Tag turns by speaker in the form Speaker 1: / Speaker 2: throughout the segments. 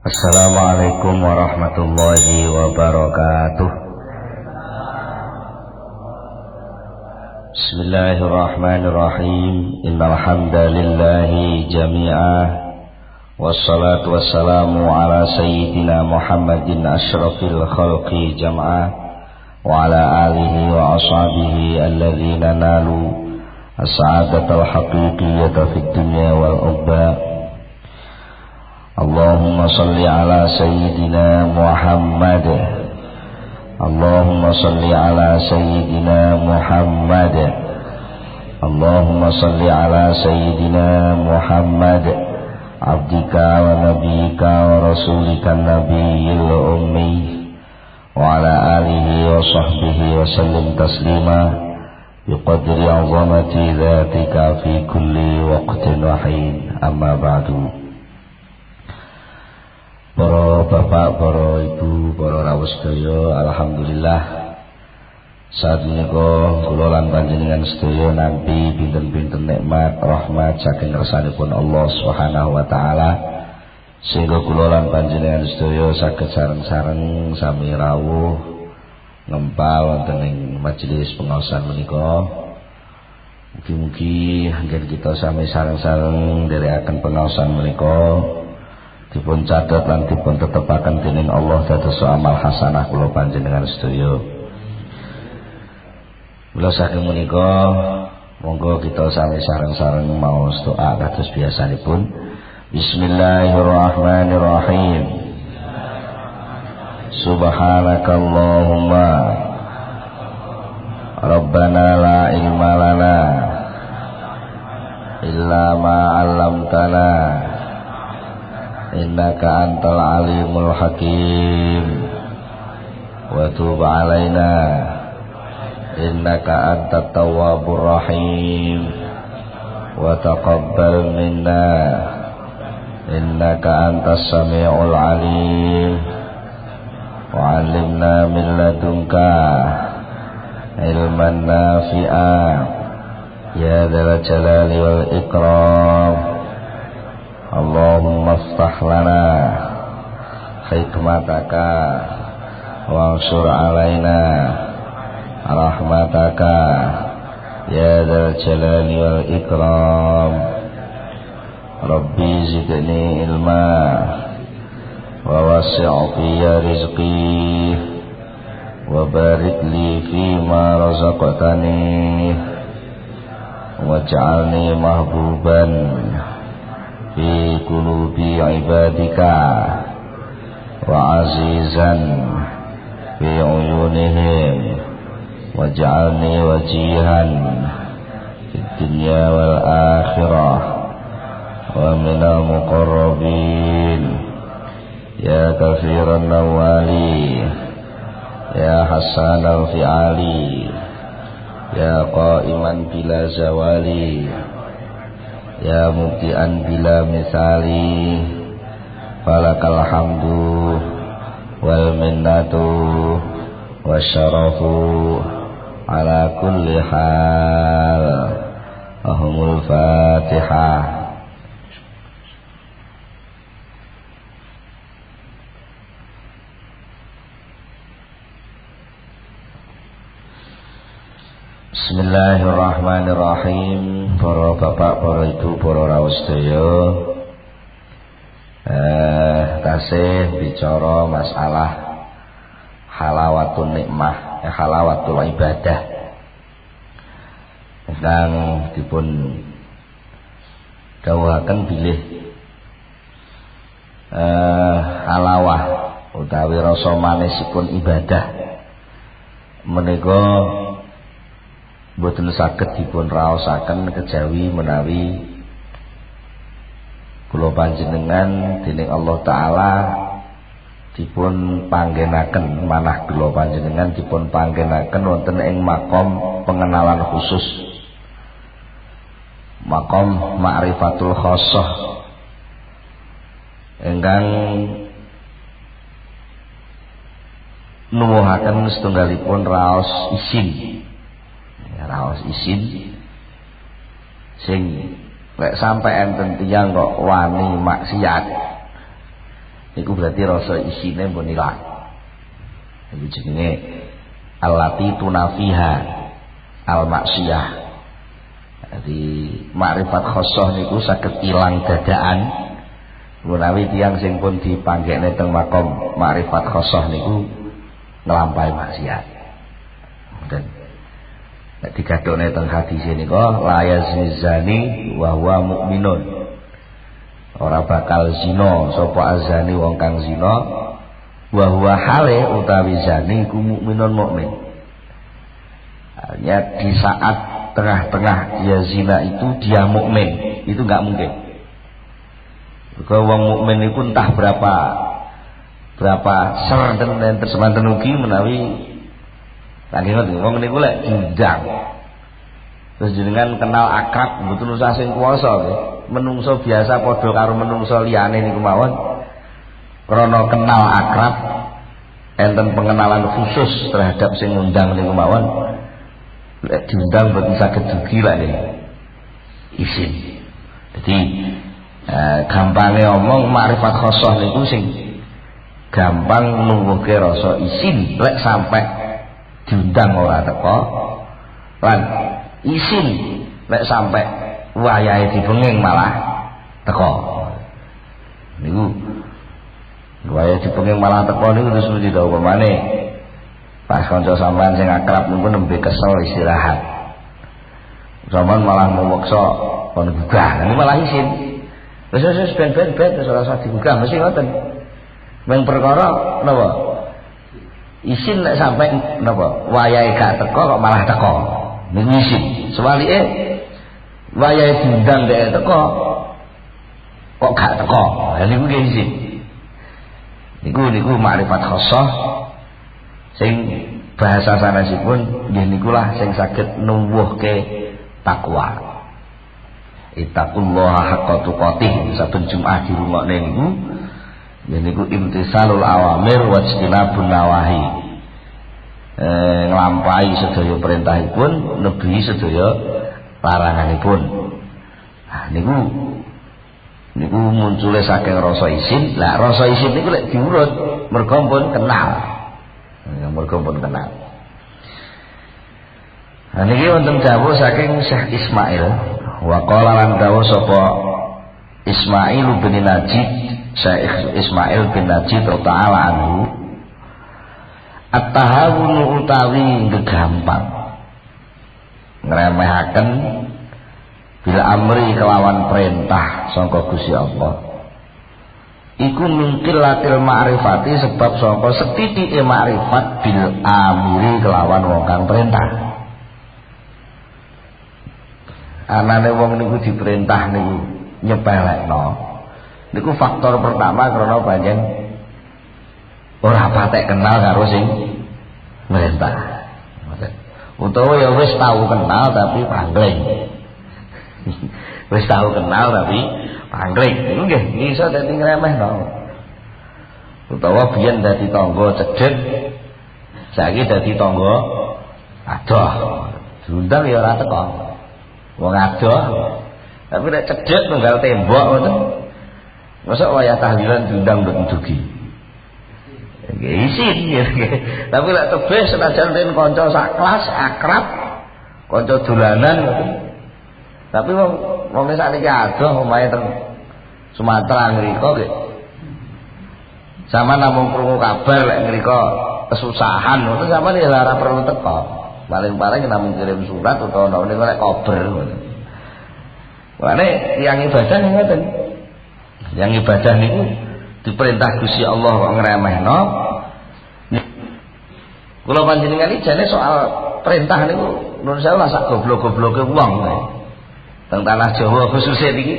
Speaker 1: Assalamualaikum warahmatullahi wabarakatuh. Bismillahirrahmanirrahim. Innal hamdalillahi jami'ah. Wassalatu wassalamu ala sayyidina Muhammadin asyrafil khalqi jam'ah wa ala alihi wa ashabihi alladhina nalu as-sa'adatal haqiqiyyata fid dunya wal ukhra. Allahumma salli ala sayyidina Muhammad. Allahumma salli ala sayyidina Muhammad. Allahumma salli ala sayyidina Muhammad abdika wa nabiyika wa rasulika nabiyil ummi wa ala alihi wa sahbihi wa sallim taslima biqadri azamati dhatika fi kulli waqtin wa hin. Amma ba'du. Para bapak, para ibu, para rawuh sedaya, alhamdulillah saat menika kula lan panjenengan sedaya nampi pinten-pinten nikmat rahmat saking ngersanipun Allah Subhanahu wa taala sehingga kula lan panjenengan sedaya saged sareng-sareng sami rawuh ngempal wonten ing majelis pengaosan menika. Mugi-mugi anggen kita sami sareng-sareng nderekaken pengaosan menika dipun catet lan dipun tetepaken dening Allah dados amal hasanah kula panjenengan sedaya. Mula saking menika monggo kita sami sareng-sareng maos doa kados biasanipun. Bismillahirrahmanirrahim. Subhanakallahumma Rabbana la ilma lana illa ma 'allamtana innaka antal alimul hakim wa tub alaina innaka antat tawwabur rahim wa taqabbal minna innaka antas samiul alim wa 'allimna min ladunka ilman nafi'a ya dzal jalali wal ikram. Allahumma aftah lana hikmataka wa ansur alaina rahmataka ya dzal jalali wal ikram. Rabbi zidni ilma wa wasi' fiyya rizqi wa barik li fima razaqtani waj'alni mahbuban fi qulubi ibadika wa azizan fi uyunihim waj'alni wajihan fid dunya wal akhirah wa minal muqarrabin ya kafiran nawali ya hasan al fi'ali ya qa'iman bila zawali ya mubti'an bila misali falakal hamdu wal minnatu wasyarafu ala kulli hal. Ahumul Fatihah. Bismillahirrahmanirrahim. Para bapak, para ibu, para rawuh sedaya, tasih bicara masalah halawatun nikmah, halawatul ibadah. Ingkang dipun dawuhaken bilih halawah utawi rasa manisipun ibadah menika boten saged dipun raosaken kejawi menawi kula panjenengan dening Allah taala dipun panggenaken, manah kula panjenengan dipun panggenaken wonten ing makom pengenalan khusus, makom ma'rifatul khassah ingkang nuwuhaken setunggalipun raos isin. Raos isin sing lek sampai enten tiyang kok wani maksiat Niku berarti rasa isine pun ilang. Iku jenenge allati tunafiha al maksiyah. Jadi makrifat khosoh niku saged ilang dadaan. Menawi tiyang sing pun dipanggekne teng makom makrifat khosoh niku nglampahi maksiat. Dan nek digadhone teng hadis nika la yazni zani wa huwa mukminun. Ora bakal zina sapa azani wong kang zina wa huwa hale utawi zani iku mukminun mukmin. Artinya di saat tengah-tengah dia zina itu dia mukmin, itu enggak mungkin. Kalau wong mukmin itu entah berapa seranten dan tersemanten ugi menawi lagi ngerti wong niku lek diundang terus jenengan kenal akrab mboten usah sing kuwasa nggih menungso biasa padha karo menungso liyane niku mawon krana kenal akrab enten pengenalan khusus terhadap sing ngundang niku mawon lek diundang mboten saged dugi lak niki isin. Jadi gampangnya omong makrifat khosoh niku sing gampang nuwuhke rasa isin lek sampai diundang ora teko lan isin lek sampai wayahe dibenging malah teko. Niku wayahe dibenging malah teko niku terus mesti tau pemane pas kanca sampean sing akrab niku nembe kesel istirahat. Sampeyan malah meweksa kon gugah, niku malah isin. Wis ben terus ora usah digugah mesti ngoten. Men perkara napa? Isin nek sampai napa? Wayahe gak teko kok malah teko. Niku isin. Sewalike wayahe diundang dhek teko kok gak teko. Lah niku nggih isin. Niku makrifat khosoh sing bahasa sanesipun nggih nikulah sing saged nuwuhke takwa. Ittaqullaha haqqa tuqatih. Saben Jumat di rumahne niku niku imtisalul awamir wa ijtinabun nawahi. Nglampahi sedaya perintahipun, nebihi sedaya laranganipun. Nah niku muncule saking rasa isin. Lah rasa isin niku lek diurut mergo pun kenal. Mergo pun kenal. Nah niki wonten dawuh saking Syekh Ismail wa qala lan dawuh sapa Ismail bin Najib, Syekh Ismail bin Najib ta'ala anhu, at-tahawunu utawi gegampang ngremehaken bil amri kelawan perintah sangka Gusti Allah iku mungkin latil ma'rifati sebab sangka setitike ma'rifat bil amri kelawan wong kang perintah. Anane wong niku diperintah niku nyepelekno niku faktor pertama karena panjang ora patek kenal karo sing merintah. Utawa ya wis tahu kenal tapi pangling. Wis tahu kenal tapi pangling. Niku nggih iso dadi ngremehno. Utawa biyen dadi tangga cedhek saiki dadi tangga adoh. Diundang ya ora teko. Wong adoh tapi nek cedhek tunggal tembok ngoten. Masa wayah tahlilan diundang mboten dugi. Nggih isin tapi lek tebih senajan ten kanca sak kelas akrab, kanca dolanan ngoten. Tapi wong sakniki adoh omahe teng Sumatera ngriko nggih. Sama namung krungu kabar lek ngriko kesusahan ngoten sampeyan ya ora perlu teko. Paling-paling namung kirim surat utawa nek lek kober ngoten. Mane tiyang ibadah ngoten. Yang ibadah niku diperintah Gusti Allah kok ngremehno. Kula panjenengan iki jane soal perintah niku nun sewu lah sak goblok-gobloke wong. Teng tanah Jawa khususnya iki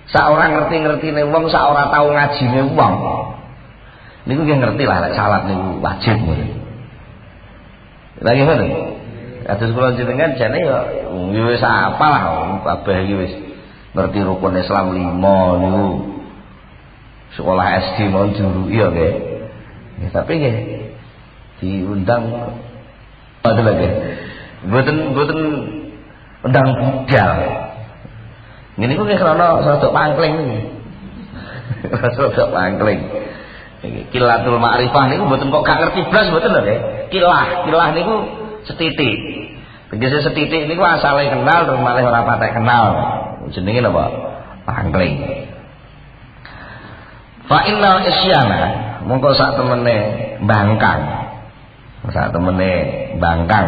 Speaker 1: sak ora ngerti-ngertine wong, sak ora tau ngajine wong. Niku nggih ngerti lah lek salat niku wajib ngoten. Lagi ngoten. Kados kula jenengan jane ya wis apalah kabeh iki wis ngerti rukun Islam 5 niku sekolah SD mau juru iya nggih. Tapi nggih diundang padha lagi. Mboten undang budal. Ngene iku nggih krana rada pangkling niki. Rada mangkling. Kilatul ma'rifah niku mboten kok gak ngerti blas mboten lho nggih. Kilah niku setitik. Tegese setitik niku asale kenal terus malih ora patek kenal. Jenenge napa? Mangkling. Fa innal isyana mongko sak temene bangkang. Sak temene bangkang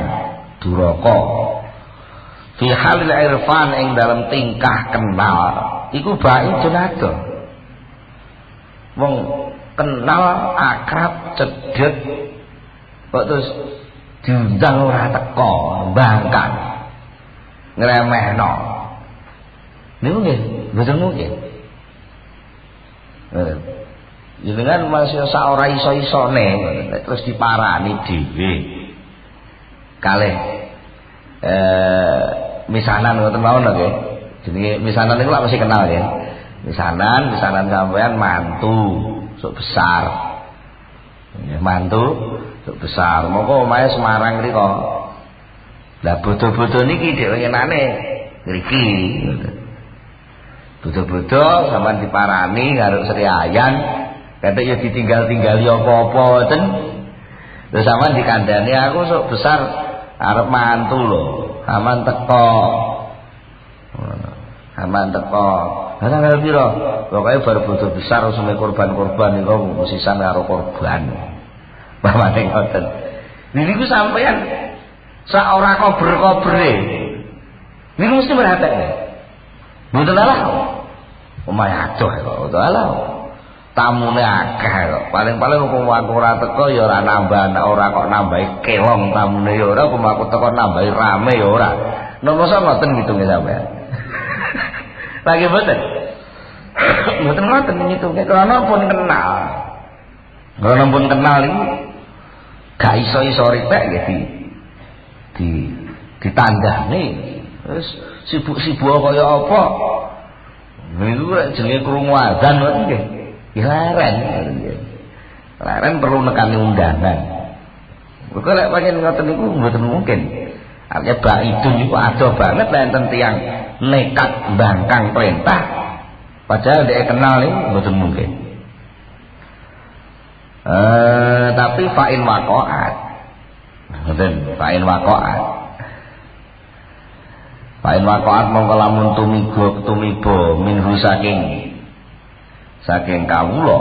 Speaker 1: duraka. Fi halil irfan ing dalam tingkah kenal iku baidun ado. Wong kenal akrab cedhek kok terus diundang ora teko bangkang ngremehno niku nggih mboten mungkin. Jenengan masih sak ora iso-isone terus diparani dhewe kalih misanan ngoten mawon nggih. Jenenge misanan niku lak mesti kenal nggih. Misanan sampean mantu sok besar. Ya mantu sok besar. Monggo omahe Semarang mriko. Lah bodho-bodho niki dhek ngenane ngriki. Bodho-bodho sampean diparani karo Sri Ayan, kate ya ditinggal-tinggali apa-apa ngoten. Terus sampean dikandani aku sok besar arep mantu lho. Aman teko. Aman teko. Tanggal piro? Pokoke bar bodho besar usune korban-korban niku sisan karo korban. Pamane ngoten. Niku sampean sak ora kober-kobere. Niku mesti merhatekne. Mboten alah. Omahe adoh kok, alah. Tamune akeh kok. Paling-paling hukum aku ora teko ya ora nambah, ora kok nambahi kelong tamune ya ora, hukum aku teko nambahi rame ya ora. Napa ngoten ngitunge sampean. Lagi mboten. Mboten ngoten ngitunge karena pun kenal. Karena pun kenal iki gak iso-iso ripek nggih ditandani. Terus sibuk-sibuk kaya apa? Niku jenenge krungu azan ngoten nggih. Laren. Laren perlu nekani undangan. Kok lek pancen ngoten niku mboten mungkin. Artinya baidun niku adoh banget enten tiyang nekat bangkang perintah padahal dia kenal niku mboten mungkin. Tapi fa'in waqa'at. Ngoten, fa'in waqa'at. Fa'in waqa'at mongko lamun tumiba minhu saking kawula,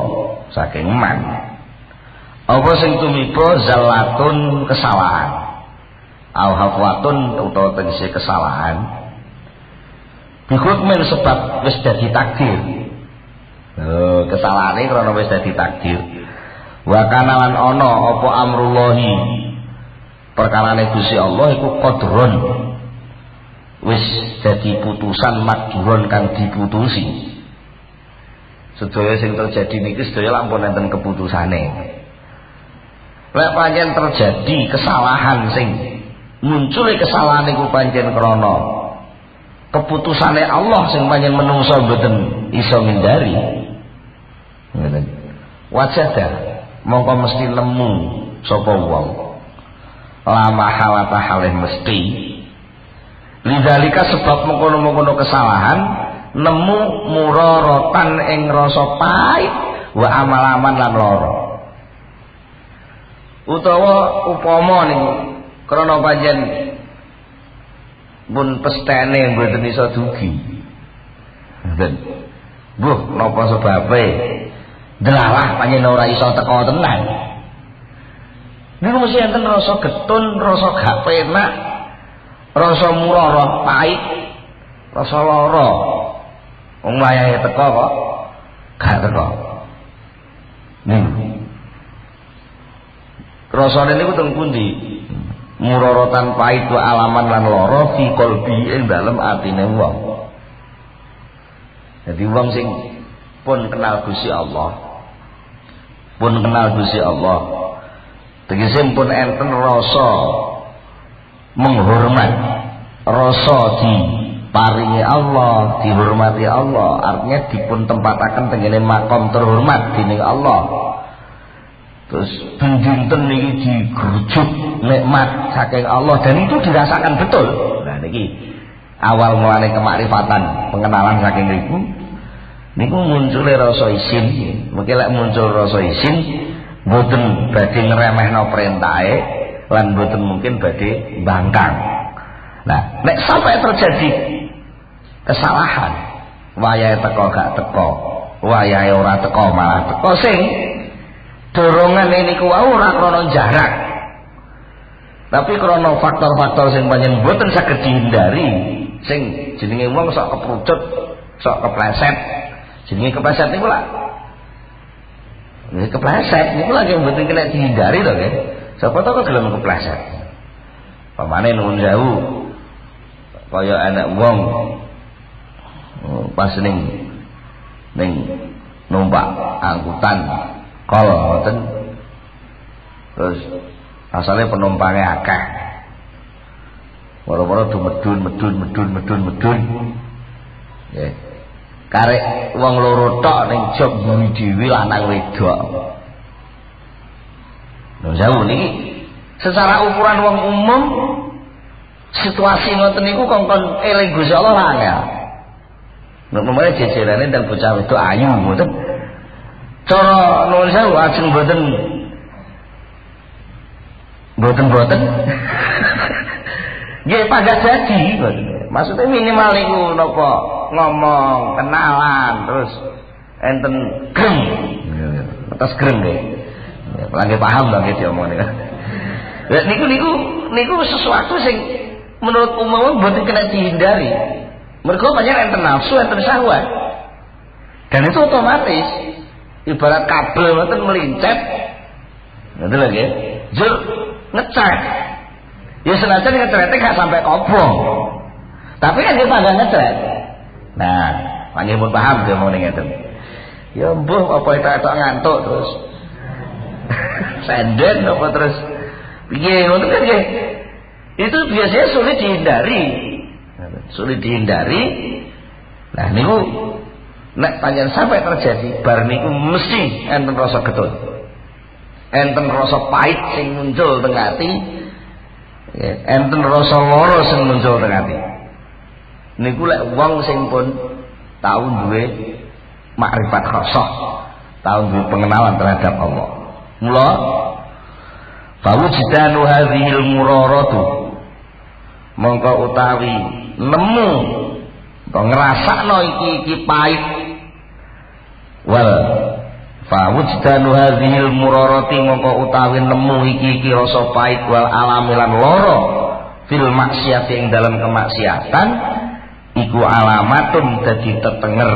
Speaker 1: saking man. Apa sing tumiba zalatun kesalahan. Au hafwatun utawa tegese kesalahan. Bihukmin sebab wis dadi takdir. Kesalahane krana wis dadi takdir. Wa kana lan ana apa amrullahi perkarane Gusti Allah iku qadrun. Wis dadi putusan makduron kang diputusi. Sedaya sing terjadi niki sedaya lampun enten keputusane. Lek pancen terjadi kesalahan sing muncule kesalahan iku pancen krana keputusane Allah sing pancen menungso mboten iso ngindari. Ngoten. Wajada mongko mesti nemu sapa wong. Lama halata halih mesti. Lidzalika sebab mengkono-mengkono kesalahan nemu murorotan ing rasa pahit wa amalaman lan lara. Utawa upama niku krana pancen pun pestene mboten iso dugi. Ngoten. Mbuh napa sebabe? Delalah pancen ora iso teko tenan. Niku mesti enten rasa getun, rasa gak penak, rasa murara pahit, rasa lara. Wong wayahe teko kok gak teko. Niku. Rasane niku teng pundi? Murorotan pahit wa alaman lan lara fi qalbi ing dalem atine wong. Jadi wong sing pun kenal Gusti Allah. Pun kenal Gusti Allah. Tegese pun enten rasa menghormat, rasa diparingi Allah, dihormati Allah, artinya dipun tempataken tengene makom terhormat dening Allah. Terus dinten niki digerujuk nikmat saking Allah dan itu dirasakan betul. Nah niki awal mulane kemakrifatan pengenalan saking niku niku muncule rasa isin. Mengki lek muncul rasa isin mboten badhe ngremehno perintahe lan mboten mungkin badhe mbangkang. Nah, nek sampai terjadi kesalahan, wayahe teko gak teko, wayahe ora teko malah teko, sing dorongane niku ora krana jarak, tapi krana faktor-faktor sing pancen mboten saged dihindari, sing jenenge wong sok keprucut, sok kepleset. Jenenge kepleset niku lak kepleset niku lagi mboten kena dihindari to nggih. Sapa to kok gelem kepleset. Pamane nuwun sewu kaya anak wong pas ning numpak angkutan kol ngoten, terus asale penumpangnya akeh, waro-waro medun ya. Karek wong loro tok ning jog bumi dhewe lanang wedok. Lho jauh niki secara ukuran wong umum situasi ngoten niku kongkon eling Gusti Allah lah angel. Nek memare jejerane dan bocah wedok ayu ngoten. Cara nuwun sewu ajeng mboten. Nggih padha jadi ngoten. Maksudnya minimal niku napa ngomong kenalan terus enten greng. Atas greng nggih. Lagi paham lho nggih diomongne. Lha niku sesuatu sing menurut umum mboten kena dihindari. Mergo banyak enten nafsu, enten syahwat. Dan itu otomatis ibarat kabel ngoten melincet. Ngoten lho nggih. Jur ngecet. Ya senajan ngecete gak sampai kobong. Tapi kan kita agak ngecet. Nah, panggil pun paham dia mau ngeten. Ya mbuh apa itu ngantuk terus. Senden apa terus piye ngono kan nggih. Itu biasanya sulit dihindari. Nah niku nek pancen sampai terjadi bar niku mesti enten rasa getun, enten rasa pahit sing muncul teng ati, enten rasa lara sing muncul teng ati. Niku lek wong sing pun tau duwe makrifat khosah, tau duwe pengenalan terhadap Allah. Mula fawujidanu hadhil muraratu, mongko utawi nemu to ngrasakno iki pahit. Wal fawujidanu hadhil murarati, mongko utawi nemu iki rasa pahit wal alamilan lara fil maksiat ing dalam kemaksiatan iku alamatun dadi tetenger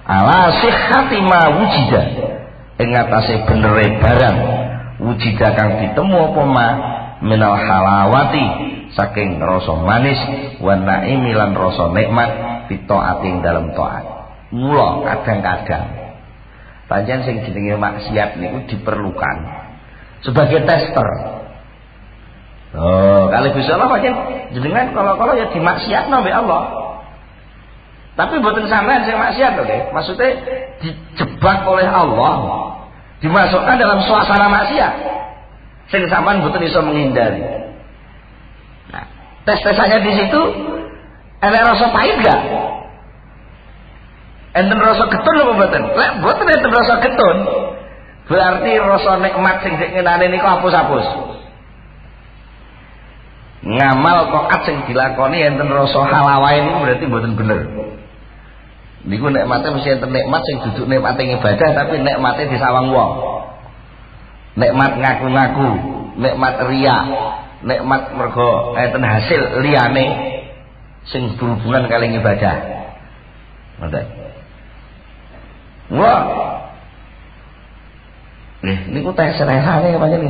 Speaker 1: ala sihhati ma wujida ing atase benere barang wujida kang ditemu apa ma minal halawati saking rasa manis wa naimi lan rasa nikmat fitaati ing dalam taat. Mula kadang-kadang pancen sing jenenge maksiat niku diperlukan sebagai tester. Oh, kalau bisa Allah pancen jenengan kalau ya dimaksiatno mbek Allah. Tapi mboten sampean sing maksiat lho, nggih. Maksudnya dijebak oleh Allah, dimasukkan dalam suasana maksiat. Sing sampean mboten iso menghindari. Nah, tes-tesannya di situ ana rasa pahit gak? Enten rasa getun apa mboten? Lek mboten enten rasa getun, berarti rasa nikmat sing ngenane niku hapus-hapus. Ngamal taat sing dilakoni enten rasa halawae niku berarti mboten bener. Niku nikmate mesti enten nikmat sing duduk nikmate ibadah tapi nikmate disawang wong. Nikmat ngaku-ngaku, nikmat riya, nikmat mergo enten hasil liyane sing berhubungan kali ibadah. Ngoten. Wah. Niku tes-tesane pancen.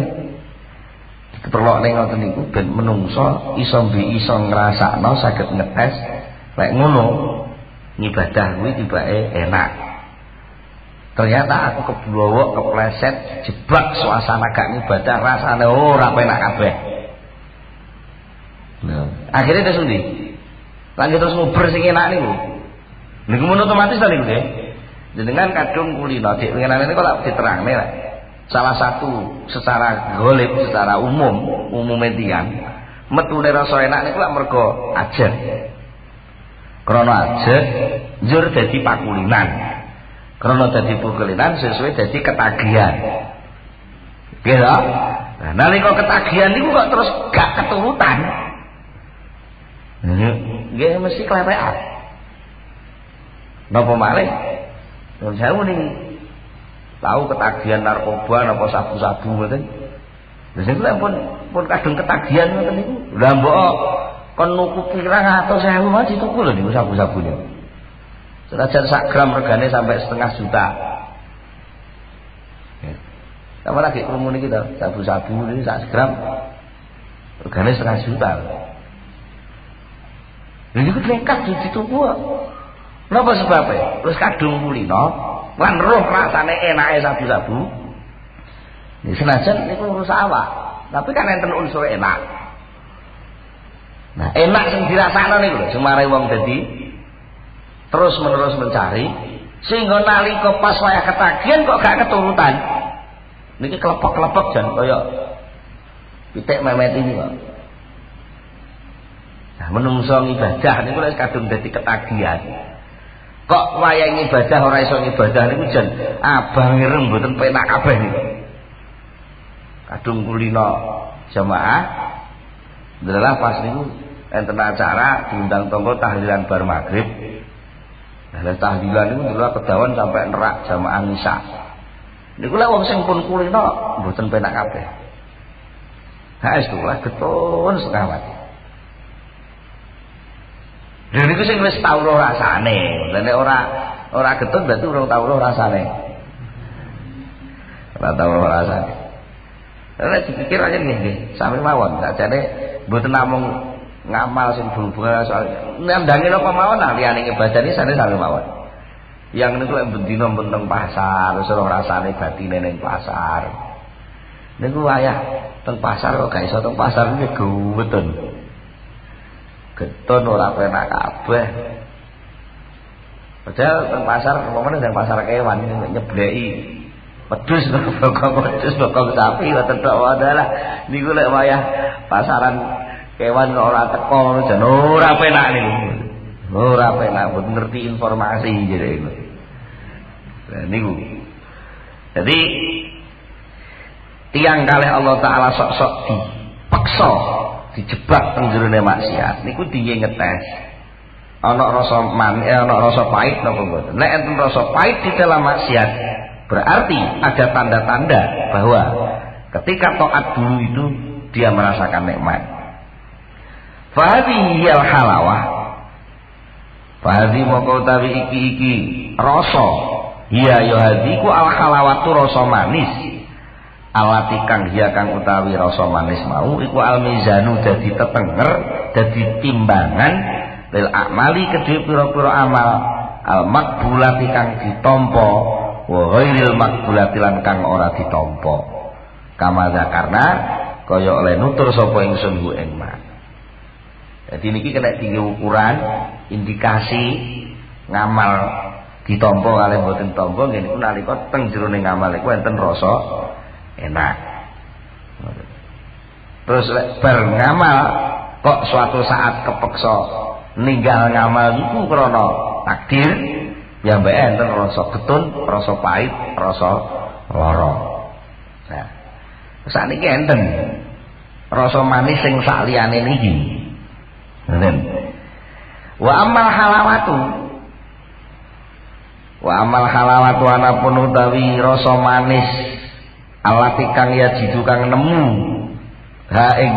Speaker 1: Perlu ning ngoten niku ben menungso iso ngrasakno saged ngetes lek ngono ngibadah kuwi tibake enak. Ternyata aku keblowo kepleset jebak suasana gak ngibadah rasane ora penak kabeh. Nah, akhirnya terus ndi? Lanjut terus nguber sing enak niku. Niku mun otomatis ta niku nggih. Jenengan kadung kulino dik pengenane niku lak diterangne lek salah satu secara golib, secara umum median metune rasa enak niku lak mergo ajeg. Krana ajeg njur dadi pakulinan. Krana dadi pukulinan sesuai dadi ketagihan. Nggih to? Nah, nalika ketagihan niku kok terus gak keturutan. Nggih mesti klerekan. Napa malih? Nun sewu niki. Tahu ketagihan narkoba napa sabu-sabu ngoten. Lha sing pun kadung ketagihan ngoten niku. Lah mbok kon nuku pirang atus sewu mah dituku lho niku sabu-sabune. Senajan sak gram regane sampai 0,5 juta. Sama lagi krungu niki to, sabu-sabu niki sak gram regane 0,5 juta. Lha niku lengkap dituku kok. Napa sebabnya? Terus kadung kulino lan roh rasane enake sabu-sabu. Nek senajan niku ngurus awak, tapi kan enten unsur enak. Nah, enak sing dirasakno niku lho, sing marai wong dadi terus menerus mencari sehingga nalika pas wayah ketagihan kok gak keturutan. Niki kelepek-kelepek jan kaya pitik memet ini kok. Nah, menungso ibadah niku wis kadung dadi ketagihan. Kok wayah ibadah ora iso ibadah niku jan abang ireng mboten penak kabeh niku. Kadung kulino jamaah adalah pas niku enten acara diundang tonggo tahlilan bar maghrib. Nah, tahlilan niku dulu kedawan sampai nerak jamaah nisa. Niku lek wong sing pun kulino mboten penak kabeh. Ha es tuh getun setengah mati. Lha niku sing wis tau roh rasane. Lah nek ora getun berarti urung tau roh rasane. Ora tau roh rasane. Lah dipikir aja nggih, sami mawon. Sakjane mboten namung ngamal sing berhubungan soal nandhangi napa mawon liyane ibadah iki sane sami mawon. Yang niku lek bendina menteng pasar, terus ora rasane batine ning pasar. Niku wayah teng pasar kok gak iso teng pasar iki geweten. Getun ora penak kabeh. Padahal teng pasar umpamane teng pasar kewan nyebleki wedhus bokong sapi wonten tok adalah niku lek wayah pasaran kewan ora teko jan ora penak niku. Ora penak mboten ngerti informasi jere iku. Lah niku. Jadi tiyang kalih Allah taala sok-sok dipaksa dijebak teng jerone maksiat niku diye ngetes. Ana rasa ana rasa pahit napa mboten. Nek enten rasa pahit di dalam maksiat berarti ada tanda-tanda bahwa ketika taat dulu itu dia merasakan nikmat. Fahadhihi al-halawah. Fahadhi moko utawi iki rasa. Iya ya hadiku al-halawatu rasa manis. Alati kang hiya kang utawi rasa manis mau iku al-mizanu dadi tetenger, dadi timbangan lil amali kedhe pira-pira amal al-maqbulati kang ditampa wa ghairil maqbulati lan kang ora ditampa. Kama zakarna kaya oleh nutur sapa ingsun ku ing mak. Jadi niki kena tinggi ukuran indikasi ngamal ditampa kalih mboten tampa nggih niku nalika teng jero ning ngamal iku enten rasa enak. Terus bar ngamal kok suatu saat kepeksa ninggal ngamal iku krana takdir ya mbek enten rasa getun, rasa pahit, rasa lara. Nah, sakniki enten rasa manis sing sak liyane niki. Ngoten. Wa amal halawatu anapun utawi rasa manis alati kang ya jidu kang nemu ha ing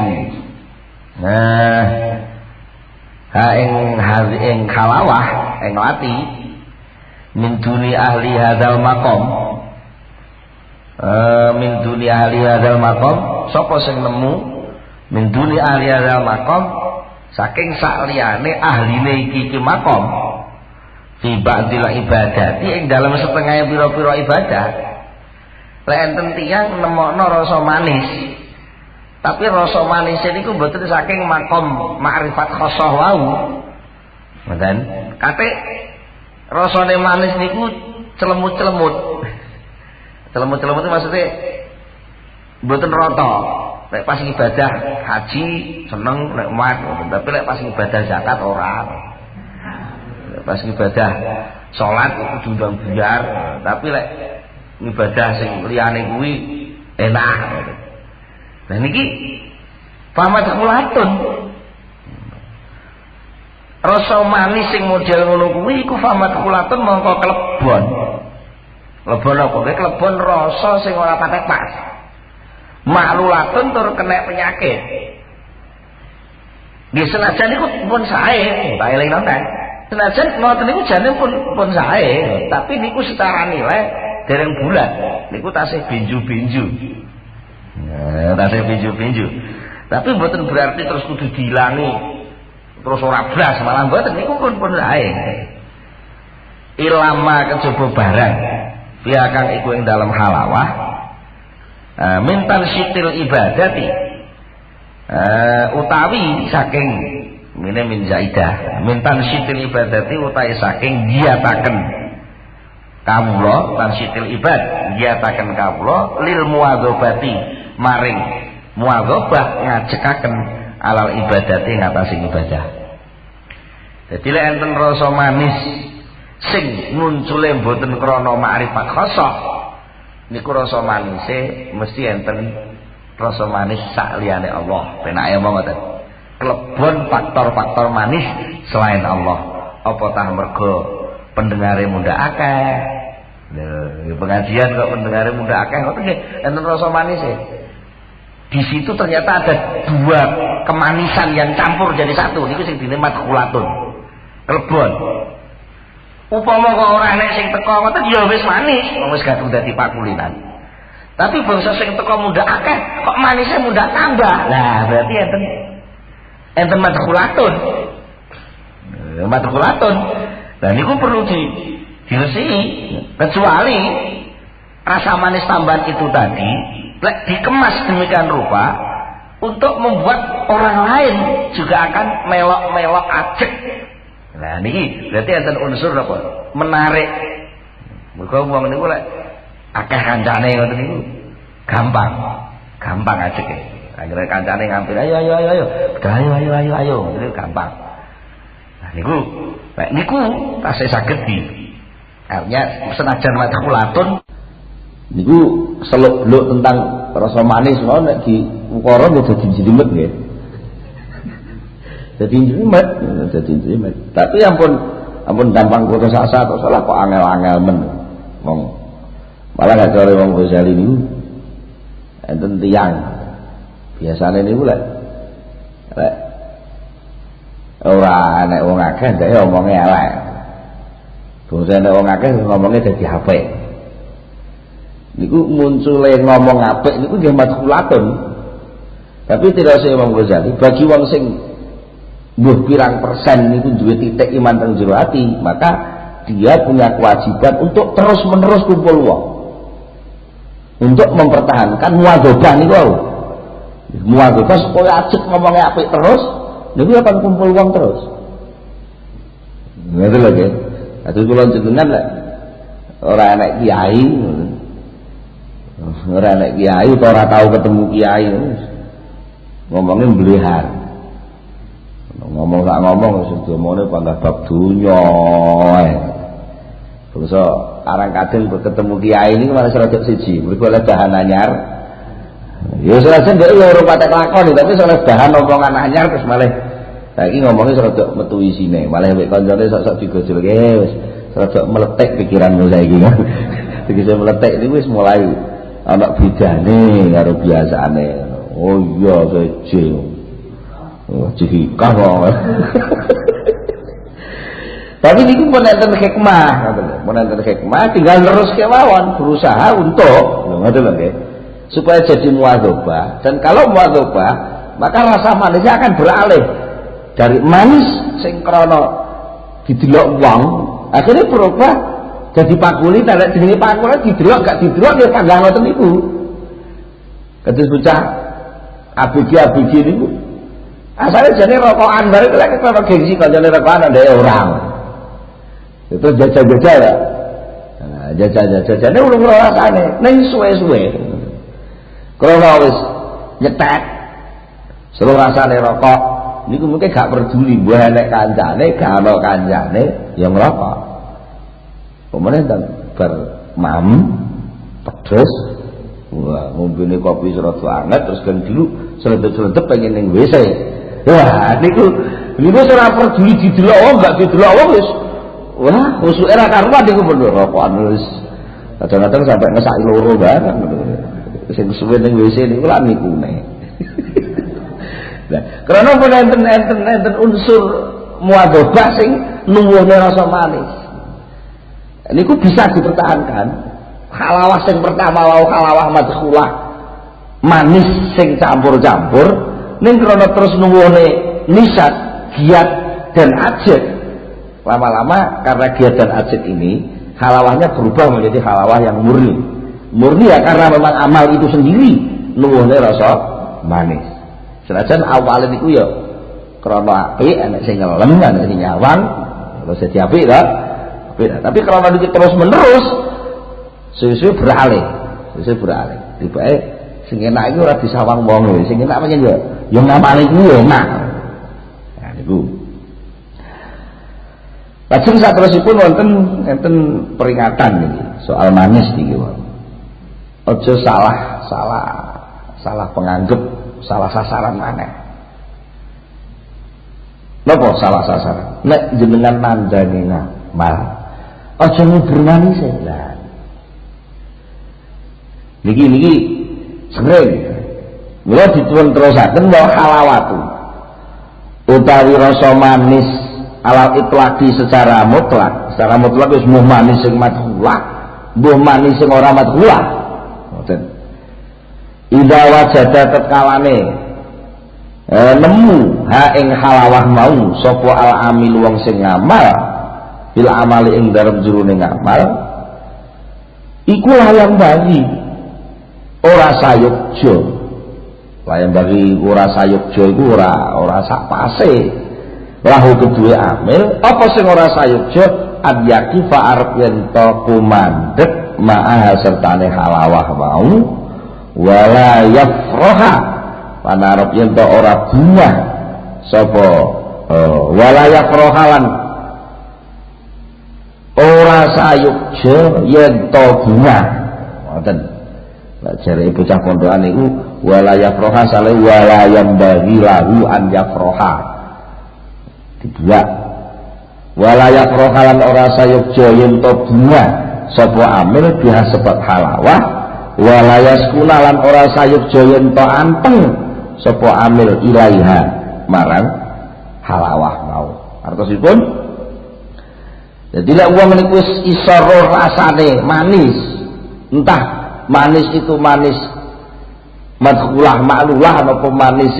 Speaker 1: halawah ing lati min duni ahli hadzal maqam sapa sing nemu min duni ahli hadzal maqam saking sakliyane ahline iki maqam fi ba'dil ibadati ing dalam setengah pira-pira ibadah. Lek enten tiyang nemokno rasa manis. Tapi rasa manis niku mboten saking makom makrifat khosoh wau. Ngoten. Kate rasane manis niku celemut-celemut. Celemut-celemut itu maksudnya mboten rata. Lek pas ibadah haji seneng nikmat, tapi lek pas ibadah zakat ora. Lek pas ibadah salat kudu ndang buyar, tapi lek ibadah sing liyane kuwi enak. Lah niki famadhulatun. Rasa manis sing model ngono kuwi iku famadhulatun mongko klebon. Lebon apa? Klebon rasa sing ora patek pas. Maklulatun tur kena penyakit. Di senajan niku pun sae, tak eling nonton. Senajan ngoten niku jane pun sae, tapi niku secara nilai dereng bulat. Niku tasih binju-binju. Nah, tasih binju-binju. Tapi mboten berarti terus kudu diilangi. Terus ora blas, malah mboten niku pun sae. Ilama kejaba barang. Piakang iku ing dalam halawah. Mintan sitil ibadati. Utawi saking mine min zaidah mintan sitil ibadati utawi saking giataken kawula tan sitil ibad giataken kawula lil muadzabati maring muadzabah ngajekaken alal ibadati ngatasi ibadah. Dadi lek enten rasa manis sing muncule mboten krana ma'rifat khosok niku rasa manise mesti enten rasa manis sak liyane Allah. Penake omong ngoten. Klebon faktor-faktor manis selain Allah. Apa tah mergo pendengare munda akeh. Lho, pengajian kok pendengare munda akeh ngoten nggih enten rasa manis e. Di situ ternyata ada dua kemanisan yang campur jadi satu. Niku sing dinamai madhulatun. Klebon. Upama kok ora enek sing teko ngoten ya wis manis, wis gadung dadi pakulinan. Tapi bangsa sing teko muda akeh kok manisnya muda tambah. Lah berarti enten madhulatun. Madhulatun. Lah niku perlu diresihi. Kecuali rasa manis tambahan itu tadi dikemas demikian rupa untuk membuat orang lain juga akan melok-melok ajek. Nah niki berarti enten unsur apa? Menarik. Mergo wong niku lek akeh kancane ngoten niku gampang aja ke. Akhire kancane ngambil ayo. Ayo. Itu gampang. Nah niku tasih saged di. Artinya senajan madhulatun niku seluk-beluk tentang rasa manis ngono nek di ukara nggih dadi jelimet nggih. Dadi jelimet. Tapi ampun gampang putus asa kok salah kok angel-angel men. Wong malah gak cara wong Ghazali niku enten tiyang biasane niku lek ora nek wong akeh ndek omonge elek. Bose nek wong akeh ngomongnya dadi apik. Niku muncule ngomong apik niku nggih madhulatun. Tapi tidak saya Imam Ghazali bagi wong sing mbuh pirang persen niku duwe titik iman teng jero ati, maka dia punya kewajiban untuk terus-menerus kumpul wong. Untuk mempertahankan muadzabah niku. Muadzabah supaya ajek ngomongnya apik terus, niku akan kumpul wong terus. Ngoten lho nggih. Atus kula jenengan lek ora enek kiai, ora enek kiai ora tau ketemu kiai, ngomongnya mblehar. Ngomong sak ngomong sedemone panggah bab dunya. Bangsa arang kadang ketemu kiai ini malah serodok siji, mergo oleh bahan anyar. Ya senajan dhek ya ora patek lakon, tapi oleh bahan omongan anyar terus malah saiki ngomongnya serodok metu isine, malah mek kancane sok-sok digojolke wis serodok meletek pikiranmu saiki kan. Tegese meletek iki wis mulai ana bedane karo biasane. Oh iya seje. Oh cihikah kok. Tapi ini pun enten hikmah, tinggal terus kemauan berusaha untuk, ngoten lho nggih, supaya jadi muadzabah. Dan kalau muadzabah, maka rasa manisnya akan beralih dari manis sing krana didelok wong, akhirnya berubah jadi pakuli, nek jenenge pakuli didelok gak didelok ya panggah ngoten niku. Kados bocah ABG niku. Asale jane rokokan bareng lek kok gengsi kancane rokokan ndek orang. Itu jajah-jajah ya. Nah, jajah-jajane ulung rasane ning suwe-suwe. Kalau wis nyetek seluruh rasane rokok niku mungkin gak peduli mbah nek kancane gak ana kancane ya ngrokok. Pemene dan bar mam pedes. Wah, ngombene kopi serata anget terus kan dulu seledep-seledep pengen ning WC. Wah, niku ora peduli didelok wong enggak didelok wong wis. Wah, khusuke ra karuan niku bener rokokan wis. Kadang-kadang sampai ngesaki loro bareng. Sing suwe ning WC niku lak nikune. Nah, karena pun enten unsur muadzabah sing nuwuhne rasa manis. Niku bisa dipertahankan. Halawah sing pertama wau halawah madkhulah manis sing campur-campur ning krana terus nuwuhne nisat, giat dan ajat. Lama-lama karena giat dan ajat ini halawahnya berubah menjadi halawah yang murni. Murni ya karena memang amal itu sendiri nuwuhne rasa manis. Senajan awalnya itu ya krana apik enek sing ngelem enek sing nyawang terus dadi apik ta. Tapi krana iki terus menerus suwe-suwe beralih. Tibake sing enak iki ora disawang wong lho, sing enak pancen ya ngamali kuwi ya enak. Nah niku. Lajeng saterusipun wonten peringatan niki soal manis niki wae. Aja salah penganggep, salah sasaran maneh. Napa salah sasaran? Nek jenengan nandani ngamal, aja ngubur manis lah. Niki sering mula dituwun terusaken wa halawatu utawi rasa manis alal itlaqi secara mutlak wis mbuh manis sing madhulah mbuh manis sing ora madhulah ngoten ida wajada tetkalane nemu ha ing halawah mau sapa al amil wong sing ngamal bil amali ing dalem jurune ngamal iku layang bagi ora sayukjo layang bagi ora sayukjo iku ora sak pase lahu kedue amil apa sing ora sayukjo adyaki fa arep yen to kumandhek ma'a sertane halawah mau wala yafraha lan arep yen to ora bunga sapa wala yafrahalan ora sayukjo yen to bunga ngoten. Jare bocah pondokan niku wala yafroha sale wala yambagi lahu an yafroha dibuat wala yafroha lan ora sayukja yen to bunga sapa amil biha sebab halawah wala yaskuna lan ora sayukja yen to anteng sapa amil ilaiha marang halawah mau. Artosipun jadi lek wong niku wis iso rasane manis entah manis itu manis madkhulah ma'lulah apa manis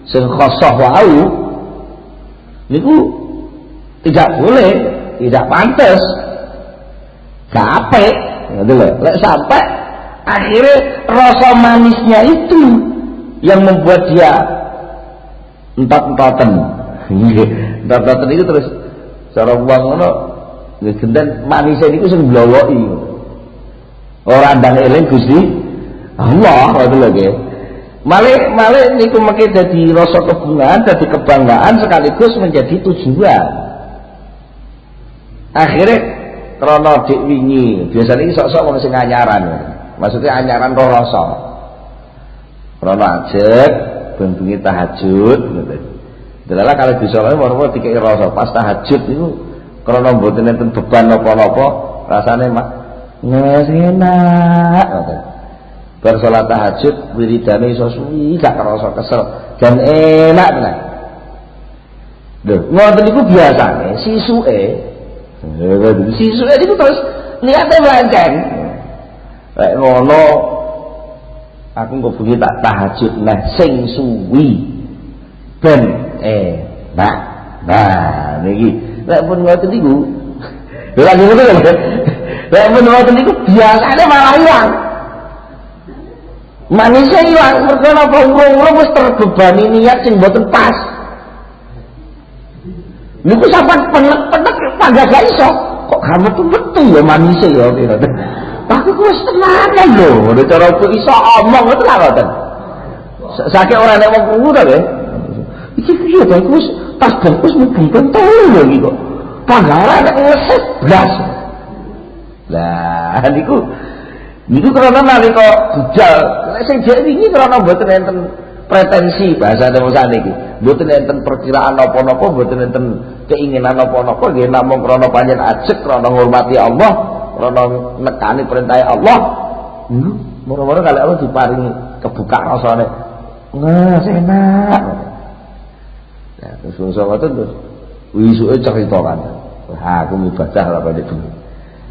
Speaker 1: sing khosoh wau niku tidak boleh, tidak pantas gak apik ngono lho. Lek sampai akhirnya rasa manisnya itu yang membuat dia entot-entoten entot-entoten itu terus cara wong ngono genden manisnya niku sing mlowoki ora ndang eling Gusti Allah ngoten lho nggih. Malih niku mengke dadi rasa kebanggaan, dadi kebanggaan sekaligus menjadi tujuan. Akhirnya krana dik wingi, biasane iki sok-sok wong sing anyaran. Maksudnya anyaran roh rasa. Krana ajek ben bengi tahajud ngoten. Delala kalau bisa wae moro dikek rasa pas tahajud niku krana mboten enten beban napa-napa rasane enak bar salat tahajud wiridane iso suwi gak kerasa kesel dan enak tenan lho ngoten niku biasane sisuke niku terus niate melenceng lek ngono aku kok bengi tak tahajud neh sing suwi ben nah niki lek pun ngoten niku lha ngono lho. Lek menurut niku biasane malah ilang. Manisnya ilang mergo napa urung wis terbebani niat sing mboten pas. Niku sampean penek-penek tangga gak iso. Kok kamu tuh betul ya manisnya ya kira. Aku wis tenanan lho, nek cara iso omong ngoten lha ngoten. Saking ora nek wong krungu ta nggih. Iki piye ta iku wis tas bungkus mung pentol lho iki kok. Panggara nek ngeset blas. Lah niku karena nalika budal, nek sing jek wingi karena mboten enten pretensi bahasa Indonesia niki. Mboten enten perkiraan napa-napa, mboten enten keinginan napa-napa, nggih namung krana panjen ajeg, krana ngurmati Allah, krana nekani perintah Allah. Moro-moro kalih Allah diparingi kebuka rasane. Nah, enak. Ya, terus wong ngoten terus wisuke cerita kan. Wah, aku ibadah lah pada dulu.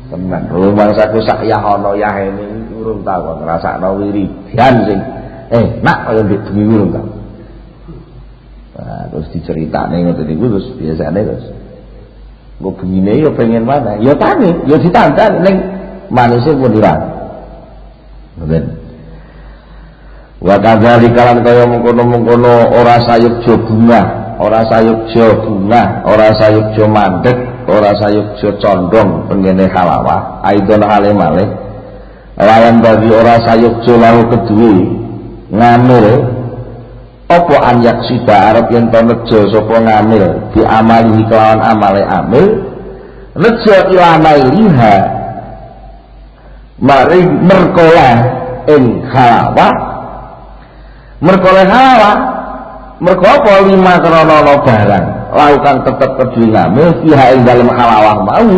Speaker 1: Tenan, rumangsaku sak yah ana yah ini urung tau ngrasakno wiridan sing nak kaya ndek bengi urung tau. Nah, terus diceritane ngoten niku terus biasane terus engko bengine ya pengen mana? Ya tani, ya ditantang ning manise pun dirang. Ngoten. Wa kadzalika lan kaya mengkono-mengkono ora sayukja bunga, ora sayukja bunga, ora sayukja mandeg, ora sayukja condong pengene halawah, aidon hale malih. Layan bagi ora sayukja lahu kedue ngamil apa anyak sida arep yen to nejo sapa ngamil diamali kelawan amale amil nejo ilana liha mari merkola ing halawah merkola halawah merko apa lima krana barang laukan tetep kedue ngamil fiha ing dalem halawah mau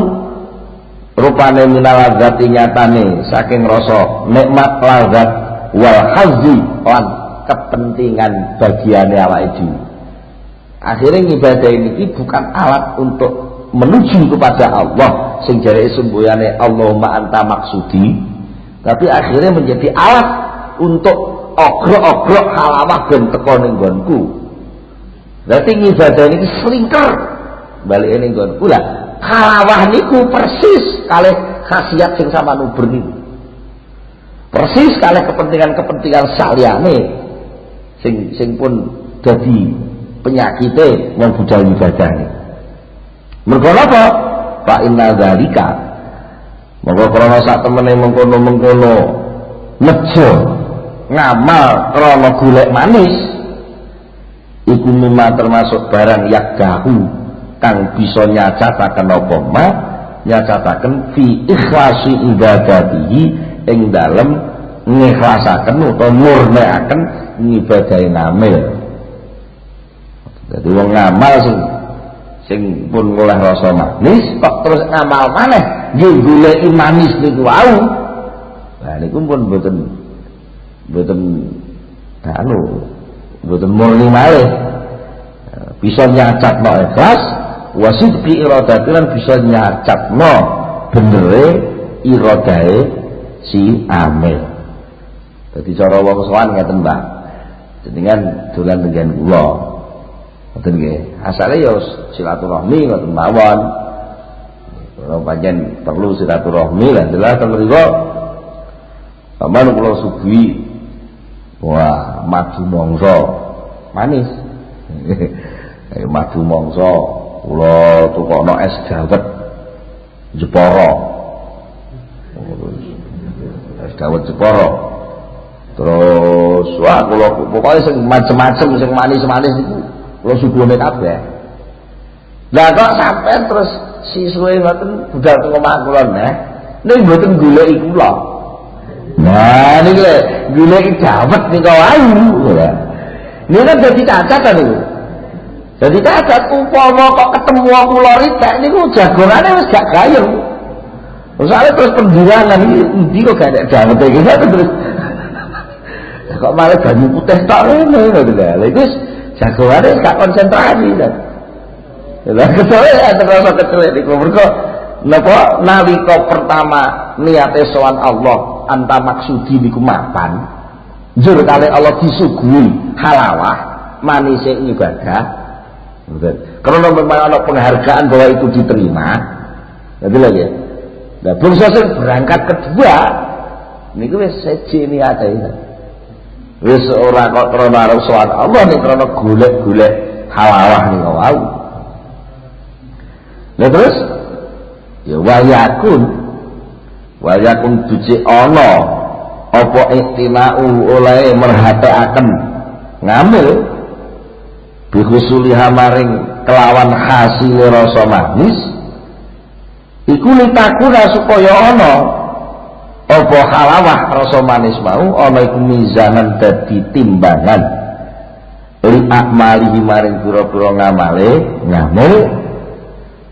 Speaker 1: rupane minaladzati nyatane saking rasa nikmat lazat wal hazzi lan kepentingan bagiane awake dhewe. Akhirnya ibadah ini bukan alat untuk menuju kepada Allah sing jareke semboyane Allahumma anta maksudi, tapi akhirnya menjadi alat untuk ogrok-ogrok halawah ben teko ning nggonku. Berarti ibadah ini selingker balik ning nggonku lah. Halawah niku persis kalih khasiat sing sama nuber niku. Persis kalih kepentingan-kepentingan saliyane sing pun dadi penyakite wong budal ibadah niku. Mergo napa? Fa inna dzalika. Monggo krana sak temene mengkono-mengkono nejo ngamal krana golek manis iku mimma termasuk barang yakdahu kang bisa nyacataken apa ma nyacataken fi ikhlasi ibadatihi ing dalem ngikhlasaken utawa murnekaken ngibadahi ngamil. Jadi wong ngamal sing pun ngoleh rasa manis kok terus ngamal maneh nggih goleki manis niku wau. Lah niku pun mboten mboten murni malih. Bisa nyacatno ikhlas wasidqi iradati lan bisa nyacatno benere iradahe si amil. Dadi cara wong sowan ngeten Mbak. Jenengan dolan dengan kula. Ngoten nggih. Asale ya silaturahmi ngoten mawon. Kalau panjen perlu silaturahmi lan jelas ten mriku. Paman kula subuhi wah madu mongso manis. Madu mongso kula tukokno es dawet Jepara. Es dawet Jepara. Terus wah kula pokoke sing macem-macem sing manis-manis iku kula suguhne kabeh. Lah kok sampean terus sisuwe ngoten budal teng omah kula neh ning mboten goleki kula. Nah niki lho goleki dawet nika wae. Niku kan dadi cacat ta niku. Jadi cacat upama kok ketemu kula ritek niku jagongane wis gak gayeng. Soale terus pendirangan iki endi kok gak ada dawet iki terus. Kok malah banyu putih tok ngene lho. Lha iku jagongane gak konsentrasi ta. Lah ketole terus kecel niku mergo napa nalika pertama niate sowan Allah anta maksudi niku mapan. Njur kali Allah disuguhi halawah manise ibadah. Karena memang ada penghargaan bahwa itu diterima. Jadi lagi. Nah, bangsa sing berangkat kedua niku wis seje niate iki. Wis ora kok krana sowan Allah ning krana golek-golek halawah niku wau. Lah terus ya wayakun duci ana apa iktinau oleh merhatikaken ngambil bihusuli hamaring kelawan hasil rasa manis iku litakuna supaya ana apa halawah rasa manis mau ana iku mizanan dadi timbangan li akmalihi maring pira-pira ngamale ngamul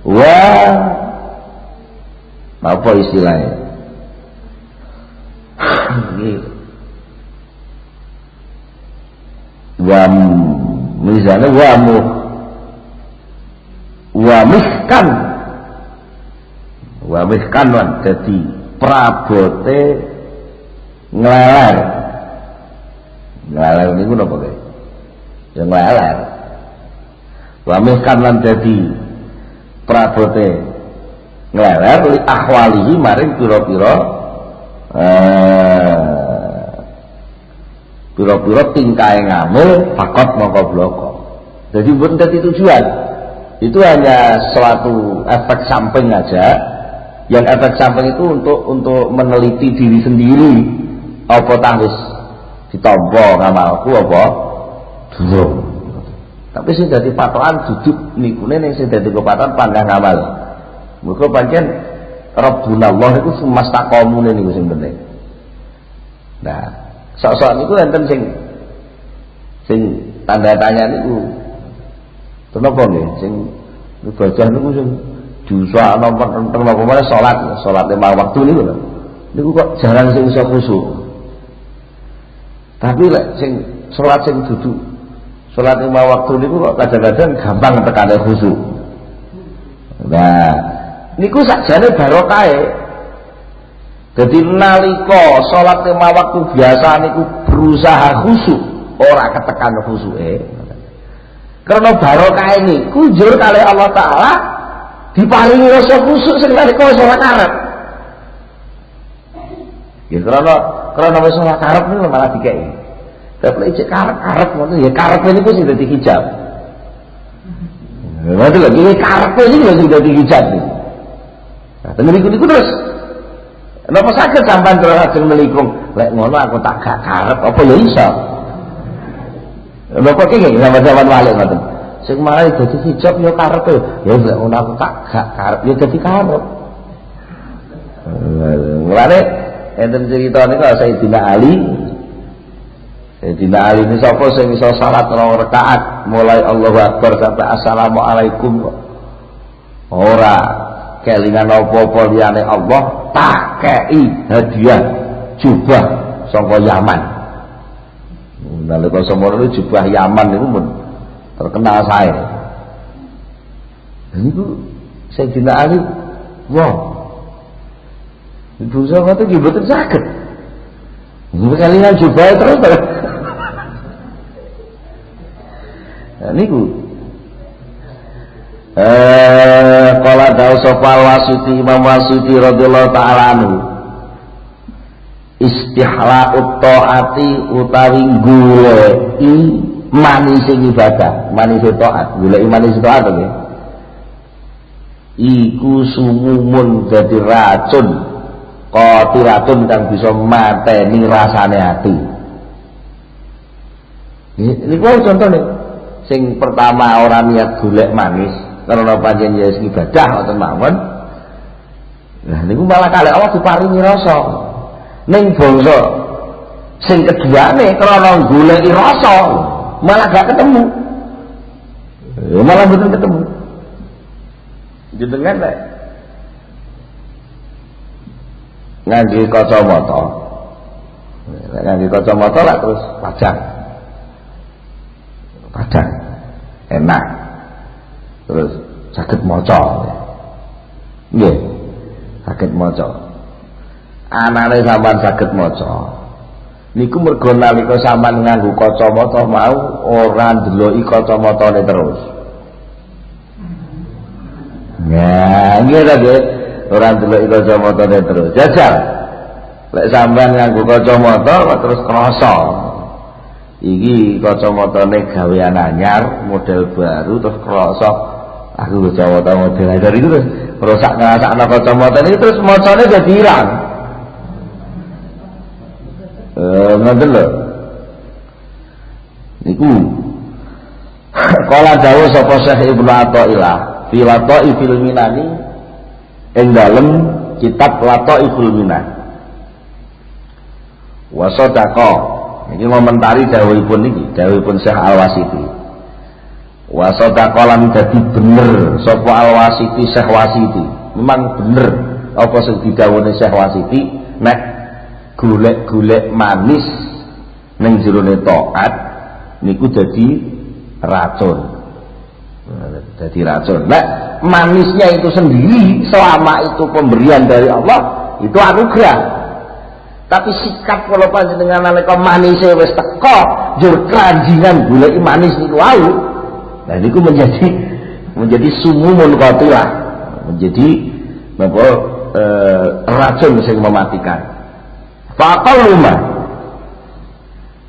Speaker 1: wa apa istilahnya wa mizane wa mihkan lan dadi prabote ngleler niku napa kae ya ngleler wa mihkan lan dadi prabote ngleler li ahwalihi maring pira-pira tingkahe ngamil fakot mongko bloko. Jadi bukan dadi tujuan. Itu hanya suatu efek samping aja. Yang efek samping itu untuk meneliti diri sendiri. Apa tangis ditampa ngamalku apa durung. Tapi sing dadi patokan duduk nikune ning sing dadi kepatan pandang ngamal. Mergo pancen Rabbunallah iku semastaqamune niku sing penting. Nah, sok-sok niku enten sing tanda tanya niku. Kenapa nggih? Sing ibadah niku sing diusahakno teng napa meneh salat lima waktu niku lho. Niku kok jarang sing iso khusyuk. Tapi lek sing salat sing duduk salat lima waktu niku kok kadang-kadang gampang tekane khusyuk. Nah, niku sakjane barokahe. Jadi nalika salat lima waktu biasa niku berusaha khusyuk, ora ketekan khusyuke. Karena barokah ini kunjur kali Allah Ta'ala diparingi rasa khusyuk sing nalika salat karep. Ya karena wis salat karep niku malah dikeki. Tapi cek karep ngono ya karep niku sing dadi hijab. Ngono lho, iki karep niku sing dadi hijab niku. Nah, niku terus napa saged sampean terus ajeng melikung, lek ngono aku tak gak karep apa ya iso. Lha kok iki zaman-zaman walik ngoten. Sing malah dadi hijab ya karepe, ya lek ngono aku tak gak karep ya dadi karep. Mulane enten cerita niku Sayyidina Ali. Sayyidina Ali ini sapa sing iso salat 2 rakaat mulai Allahu Akbar sampai Assalamualaikum kok. Ora kelingan apa-apa liyane Allah tak kei hadiah jubah saka Yaman. Nalika semono jubah Yaman niku mun terkenal sae. Niku Sayyidina Ali, wah. Ibu sama itu mboten saged. Niku kelingan jubah terus. Nah niku qala dawu sapa Wasiti Imam Wasiti radhiyallahu ta'ala anhu istihla'ut ta'ati utawi goleki manise ibadah manise taat goleki manise taat nggih iku sumumun dadi racun qatiratun kang bisa mateni rasane ati. Niku contone sing pertama orang niat golek manis karena panjen ya ibadah ngoten mawon. Nah niku malah kalih Allah diparingi rasa. Ning bangsa sing keduane krana goleki rasa malah gak ketemu. Malah mboten ketemu. Jenengan lek ngangge kacamata. Lek ngangge kacamata lak terus padang. Enak. Terus saged maca. Nggih. Saged maca. Anane sampean saged maca. Niku mergo nalika sampean nganggo kacamata mau ora ndeloki kacamatane terus. Ya, nggih ta nggih. Ora ndeloki kacamatane terus. Jajal. Lek sampean nganggo kacamata terus krasa. Iki kacamatane gawean anyar, model baru terus krasa aku kacamata model anyar itu terus rusak ngrasakno kacamata ini terus macane dadi irang. Ngoten lho. Niku kala dawuh sapa Syekh Ibnu Athaillah fi Wadha'i fil Minani ing dalem kitab Lataiful Minah wa sadaqa. Niki ngomentari dawuhipun niki, dawuhipun Syekh Al-Wasiti. Wa sadaqa lan dadi bener sapa Al-Wasiti, Syekh Wasiti. Memang bener apa sing didhawuhi Syekh Wasiti, nek golek-golek manis ning jerone taat niku dadi racun. Dadi racun. Nah, manisnya itu sendiri selama itu pemberian dari Allah itu anugerah. Tapi sikap kalau panjenengan nalika manise wis teko njur kranjingan goleki manis niku wau. Nah niku menjadi sumumun qatilah. Menjadi napa racun sing mematikan. Faqalluma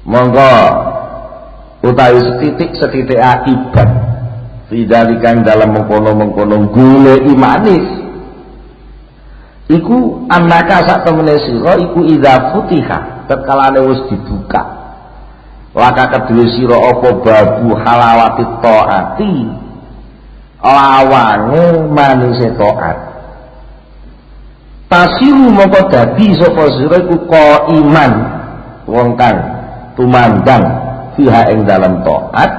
Speaker 1: monggo utawi setitik akibat fidalikan dalam mengkono-mengkono goleki manis iku annaka sak temene sira iku idza futiha tetkalane wis dibuka laka kedue sira apa babu halawati taati lawane manise taat tasiru moko dadi sapa sira iku iman wong kang tumandang fiha ing dalam taat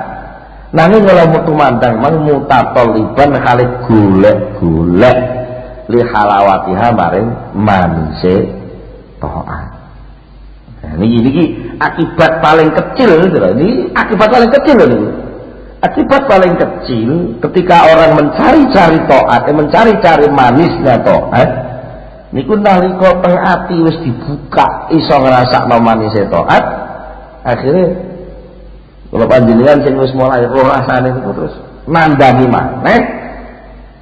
Speaker 1: nanging ngelamu tumandang mang mutatoliban kali golek-golek li halawatiha maring manise taat. Nah niki akibat paling kecil gitu loh. Ini akibat paling kecil loh. Akibat paling kecil ketika orang mencari-cari taat, mencari-cari manisnya taat, niku nalika teng ati wis dibuka iso ngrasakno manise taat, akhirnya kalau panjenengan sing wis mulai roh rasane niku terus nandangi maneh,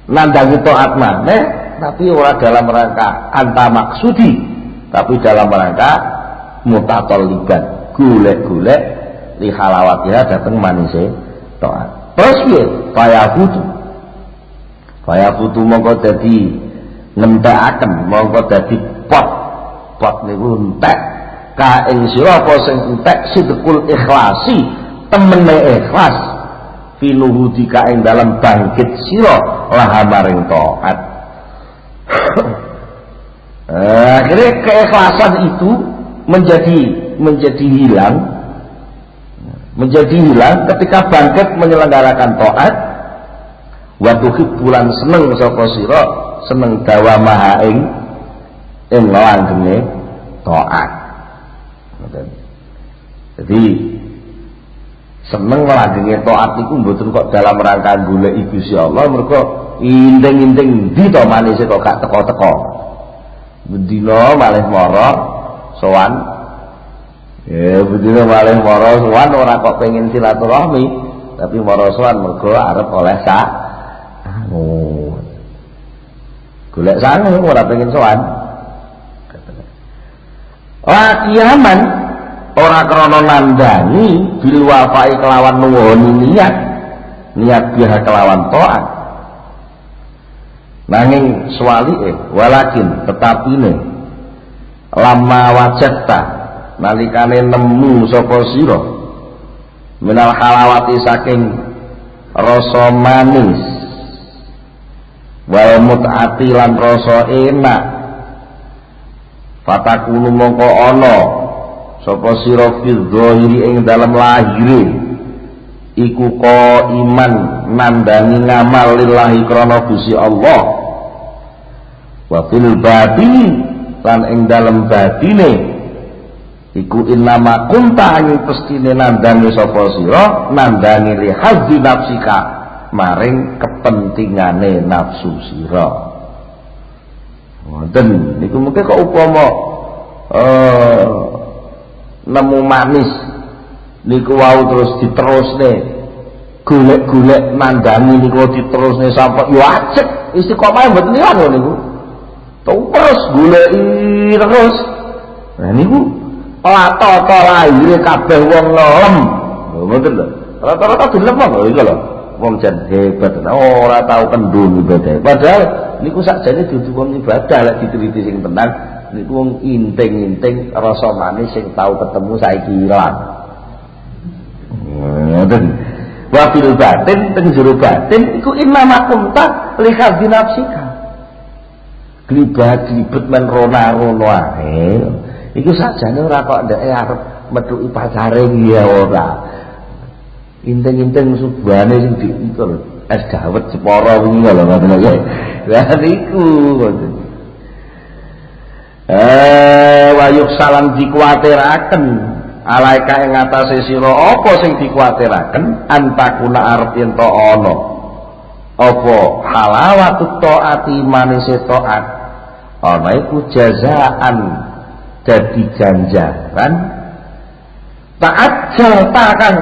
Speaker 1: nandangi taat maneh, tapi ora dalam rangka anta maksudi, tapi dalam rangka mutatoliban, golek-golek li halawatiha dateng manise taat. Terus piye? Fayafutu mongko dadi ngentekaken, mongko dadi pot niku entek ka ing sira apa sing entek sidqul ikhlasi, temene ikhlas finuhudika ing dalam bangkit sira laha maring taat. Akhirnya keikhlasan itu menjadi hilang ketika bangkit menyelenggarakan taat. Wa tuhibbulan seneng sapa sira seneng dawamaha ing langgenge taat. Jadi seneng langgenge taat iku mboten kok dalam rangka goleki Gusti Allah, mergo inding-inding ndi to manise kok gak teko-teko. Bendina malih mara sowan. Ya bendina malih mara sowan ora kok pengin silaturahmi, tapi mara sowan mergo arep oleh sak golek sangu ora pengin sowan. Kiaman ora krana nandani bil wafai kelawan nuwuni niat biha kelawan taat. Nanging swalike walakin tetapine lama wajadta nalikane nemu sapa sira minal halawati saking rasa manis wal mut'ati lan rasa enak fatakunu mongko ana sapa sira fi dzahiri ing dalem lahire iku iman nandani ngamal lillahi krana Gusti Allah wa fil batini lan ing dalem batine iku innama kunta ing pestine nandani sapa sira nandani li hazzi nafsika maring kepentingane nafsu sira. Wonten niku mengke kok upama nemu manis niku wau terus diterusne golek-golek nandani niku diterusne sampai yo ajeg istiqomah mboten ilang niku. Terus goleki terus. Nah niku rata-rata lahire kabeh wong ngelem. Ngoten lho. Rata-rata gelem kok iku lho. Wong jan hebat ora tau kendhun ibadah. Padahal niku sakjane dudu wong ibadah lek diteliti sing tenan niku wong inting-inting rasa manis sing tau ketemu saiki ilang. Ngoten. Wa fil batin teng jero batin iku innama kunta li khadzi nafsika. glibet men rono ae. Iku sajane ora kok ndeke arep metuki pacare ya ora. Inting-inting subuhane sing diiku lho, es dawet separa wingi lho ngoten lho. Lah niku ngoten. Wayuk salam dikuwatiraken alaika ing atase sira apa sing dikuwatiraken antakuna arep yen to ana apa halawatu taati manise taat ana iku jazaan dadi ganjaran ta'ajjal takang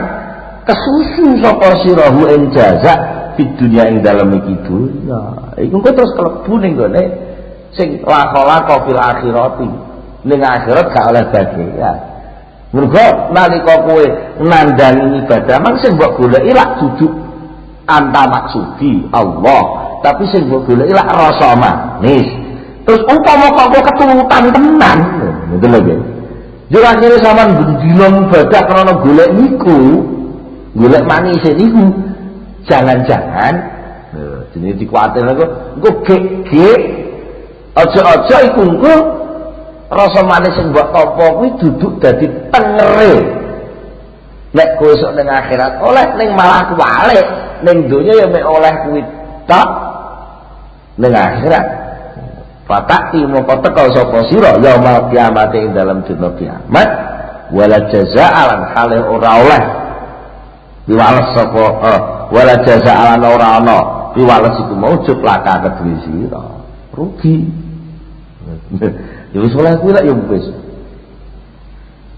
Speaker 1: kesusu sapa sirahu ing jaza di dunia ing dalem iki dunya iku kok terus klebu ning gone sing lakon fil akhirati ning akhirat gak oleh bagian. Mergo nalika kowe nandhangi ibadah mang sing mbok goleki lak duduk anta maksudi Allah, tapi sing mbok goleki lak rasa manis. Terus umpama kok keturutan tenan, ngoten lho nggih. Yo akhire sampean ndilong ibadah krana golek niku, golek manis niku. Jangan-jangan jenenge dikuwatir engko gek aja iku engko rasa manis sing mbok tampa kuwi duduk dadi tengere. Nek kowe esuk ning akhirat oleh ning malah kuwalik, ning donya ya mek oleh kuwi tok. Ning akhirat fatakti mongko teka sapa sira yaumul kiamat ing dalam dina kiamat wala jazaalan hale ora oleh piwales sapa wala jazaalan ora ana piwales iku maujud laka kedue sira rugi. Ya wis oleh kuwi lak ya wis.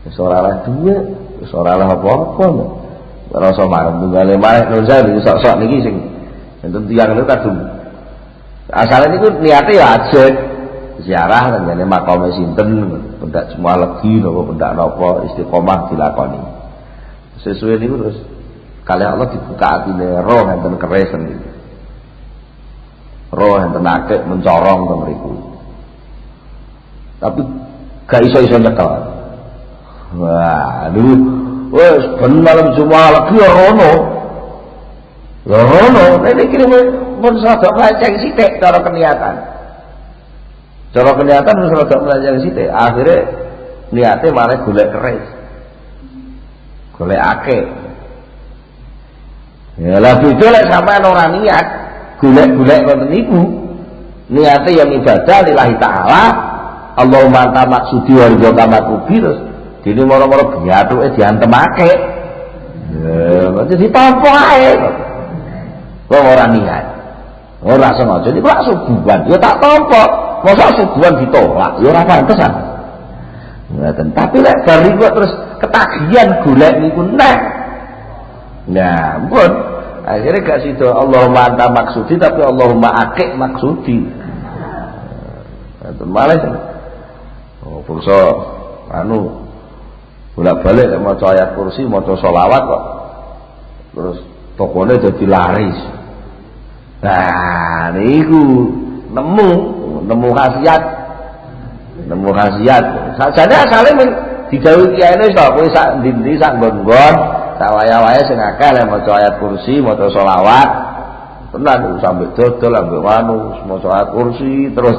Speaker 1: Wis ora oleh dhuwit, wis ora oleh apa-apa. Ora usah marang tunggale mareh nuzal sok-sok niki sing enten tiyang niku kadung. Asale niku niate ya ajeng ziarah tenggene makame sinten, pendak semua legi napa pendak napa istiqomah dilakoni. Sesuai niku terus kali Allah dibuka atine roh enten keresen niku. Roh enten akeh mencorong teng mriku. Tapi gak iso-iso nyekel. Wah, dulu wes ben malam Jumat lagi ya rono. Ya rono, nek iki mun sadok mlanceng sithik cara keniatan. Cara keniatan mun sadok mlanceng sithik, akhire niate malah golek keris. Golek akeh. Ya lah beda lek sampean ora niat, golek-golek ngoten niku. Niate yang ibadah lillahi taala. Allahumma anta maksudi wa ridha makrubi terus dene moro-moro biatuke diantemake. Ya, jadi tampa ae. Wong ora niat. Ora sengaja iki lak subuhan, ya tak tampa. Mosok subuhan ditolak, ya ora pantesan. Ngoten. Tapi lek bari kok terus ketagihan golek niku nek. Nah, pun akhirnya gak sida Allahumma anta maksudi tapi Allahumma akik maksudi. Ngoten malah kursa anu bolak-balik nek maca ayat kursi maca selawat kok terus tokone dadi laris. Nah niku nemu khasiat sajane asale men didhawuhi kiyaine tok kowe sak ndi-ndi sak nggon-nggon sak waya-waya sing akeh nek maca ayat kursi maca selawat tenan sampe dodol ambek anu maca ayat kursi terus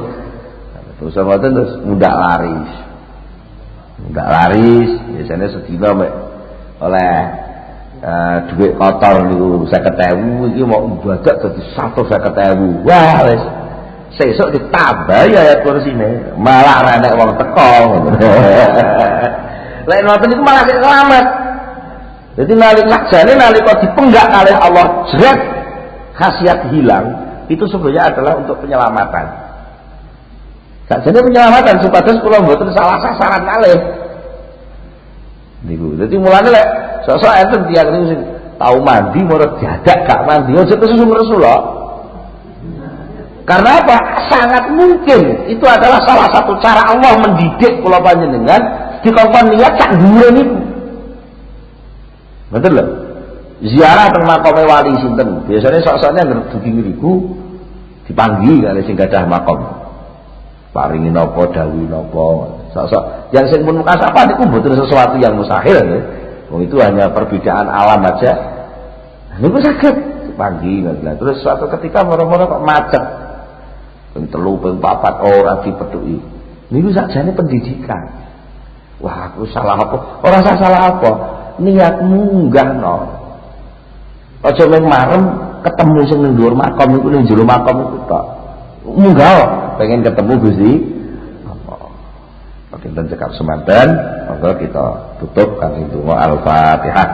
Speaker 1: ngoten terus mundak laris biasanya sedina mek oleh duit kotor niku 50.000 iki mau ibadah dadi 150.000 wah wis sesuk ditambah ya ayat kursine malah ora nek wong teko lek ngoten niku malah selamat jadi nalika dipenggak oleh Allah jret khasiat hilang itu sebenarnya adalah untuk penyelamatan. Jadi penyelamatan supados kula mboten salah sasaran kalih. Niku. Dadi mulane lek sok-sok enten tiyang niku sing tau mandi moro diadak gak mandi aja kesusu Rasulullah. Karena apa? Sangat mungkin itu adalah salah satu cara Allah mendidik kula panjenengan dikongkon niat sak dhuwure niku. Betul lho. Ziarah teng makame wali sinten. Biasanya sok-soknya ngerdugi niku dipanggi kali sing gadah makom. Paringi napa dawuhi napa sok-sok yang sing pun kasapa niku mboten sesuatu yang mustahil ya. Wong itu hanya perbedaan alam aja. Niku saged dipanggi ngoten. Terus suatu ketika moro-moro kok macet. ping 3 ping 4 ora dipethuki. Niku sakjane pendidikan. Wah, aku salah apa? Ora salah apa. Niatmu munggahno. Aja mung marem ketemu sing ning dhuwur makom iku ning jero makom iku tok. Munggah pengen ketemu Gusti Allah. Kita cekap semanten, monggo kita tutup kanthi donga Al-Fatihah.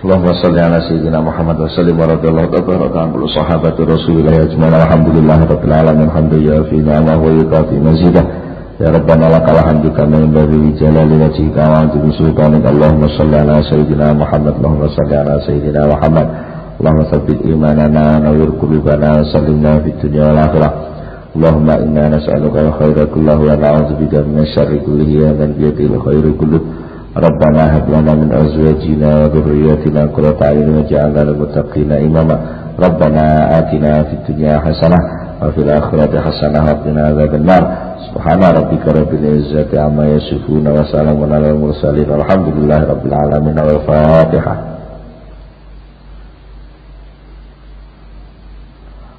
Speaker 1: Allahumma shalli ala sayyidina Muhammad wa sallim wa radhiyallahu ta'ala an sahabati Rasulillah ajma'in alhamdulillahirabbil alamin hamdan fi ni'amah wa yuqati mazidah ya rabbana lakal hamdu kama yanbaghi li jalali wajhika wa azimi sultanik Allahumma shalli ala sayyidina Muhammad Allahumma shalli ala sayyidina Muhammad Allahumma tsabbit imanana nawwir qulubana sallimna fid dunya wal akhirah Allahumma inna nas'aluka khairal kullahu wa na'udzubika min syarri kullihi wa min biyadil khairu kulluh Rabbana hab lana min azwajina wa dhurriyyatina qurrata a'yun waj'alna lil muttaqina imama Rabbana atina fid dunya hasanah wa fil akhirati hasanah wa qina adzaban nar subhana rabbika rabbil izzati amma yasifun wa salamun alal mursalin walhamdulillahi rabbil alamin wal fatihah.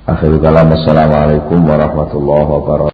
Speaker 1: Akhirul kalam assalamualaikum warahmatullahi wabarakatuh.